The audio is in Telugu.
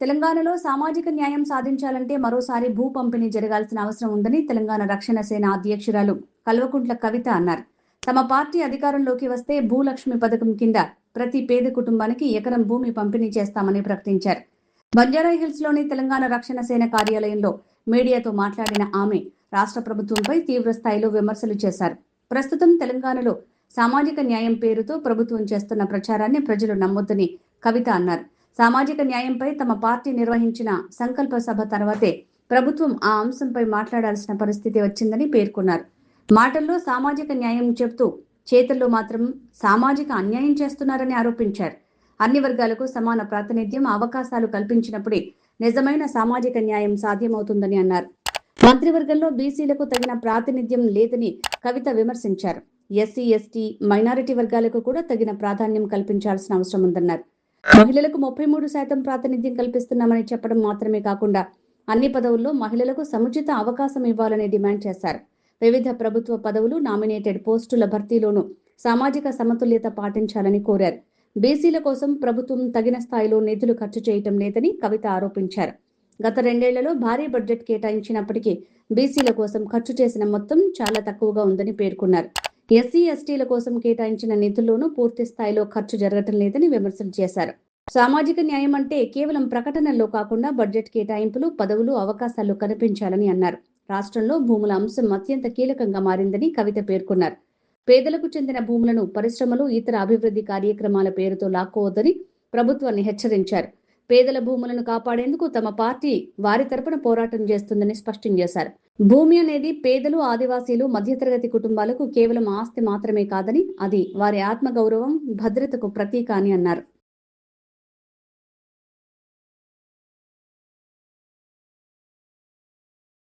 తెలంగాణలో సామాజిక న్యాయం సాధించాలంటే మరోసారి భూ పంపిణీ జరగాల్సిన అవసరం ఉందని తెలంగాణ రక్షణ సేన అధ్యక్షురాలు కల్వకుంట్ల కవిత అన్నారు. తమ పార్టీ అధికారంలోకి వస్తే భూలక్ష్మి పథకం కింద ప్రతి పేద కుటుంబానికి ఎకరం భూమి పంపిణీ చేస్తామని ప్రకటించారు. బంజారాహిల్స్ లోని తెలంగాణ రక్షణ సేన కార్యాలయంలో మీడియాతో మాట్లాడిన ఆమె రాష్ట్ర ప్రభుత్వంపై తీవ్ర స్థాయిలో విమర్శలు చేశారు. ప్రస్తుతం తెలంగాణలో సామాజిక న్యాయం పేరుతో ప్రభుత్వం చేస్తున్న ప్రచారాన్ని ప్రజలు నమ్మొద్దని కవిత అన్నారు. సామాజిక న్యాయంపై తమ పార్టీ నిర్వహించిన సంకల్ప సభ తర్వాతే ప్రభుత్వం ఆ అంశంపై మాట్లాడాల్సిన పరిస్థితి వచ్చిందని పేర్కొన్నారు. మాటల్లో సామాజిక న్యాయం చెబుతూ చేతుల్లో మాత్రం సామాజిక అన్యాయం చేస్తున్నారని ఆరోపించారు. అన్ని వర్గాలకు సమాన ప్రాతినిధ్యం, అవకాశాలు కల్పించినప్పుడే నిజమైన సామాజిక న్యాయం సాధ్యమవుతుందని అన్నారు. మంత్రివర్గంలో బీసీలకు తగిన ప్రాతినిధ్యం లేదని కవిత విమర్శించారు. ఎస్సీ, ఎస్టీ, మైనారిటీ వర్గాలకు కూడా తగిన ప్రాధాన్యం కల్పించాల్సిన అవసరం ఉందన్నారు. మహిళలకు 33% ప్రాతినిధ్యం కల్పిస్తున్నామని చెప్పడం మాత్రమే కాకుండా అన్ని పదవుల్లో మహిళలకు సముచిత అవకాశం ఇవ్వాలని డిమాండ్ చేశారు. వివిధ ప్రభుత్వ పదవులు, నామినేటెడ్ పోస్టుల భర్తీలోనూ సామాజిక సమతుల్యత పాటించాలని కోరారు. బీసీల కోసం ప్రభుత్వం తగిన స్థాయిలో నిధులు ఖర్చు చేయటం లేదని కవిత ఆరోపించారు. గత 2 ఏళ్లలో భారీ బడ్జెట్ కేటాయించినప్పటికీ బీసీల కోసం ఖర్చు చేసిన మొత్తం చాలా తక్కువగా ఉందని పేర్కొన్నారు. ఎస్సీ, ఎస్టీల కోసం కేటాయించిన నిధుల్లోనూ పూర్తి స్థాయిలో ఖర్చు జరగటం లేదని విమర్శలు చేశారు. సామాజిక న్యాయం అంటే కేవలం ప్రకటనల్లో కాకుండా బడ్జెట్ కేటాయింపులు, పదవులు, అవకాశాలు కనిపించాలని అన్నారు. రాష్ట్రంలో భూముల అంశం అత్యంత కీలకంగా మారిందని కవిత పేర్కొన్నారు. పేదలకు చెందిన భూములను పరిశ్రమలు, ఇతర అభివృద్ధి కార్యక్రమాల పేరుతో లాక్కోవద్దని ప్రభుత్వాన్ని హెచ్చరించారు. పేదల భూములను కాపాడేందుకు తమ పార్టీ వారి తరపున పోరాటం చేస్తుందని స్పష్టం చేశారు. భూమి అనేది పేదలు, ఆదివాసీలు, మధ్యతరగతి కుటుంబాలకు కేవలం ఆస్తి మాత్రమే కాదని, అది వారి ఆత్మగౌరవం, భద్రతకు ప్రతీక అని అన్నారు.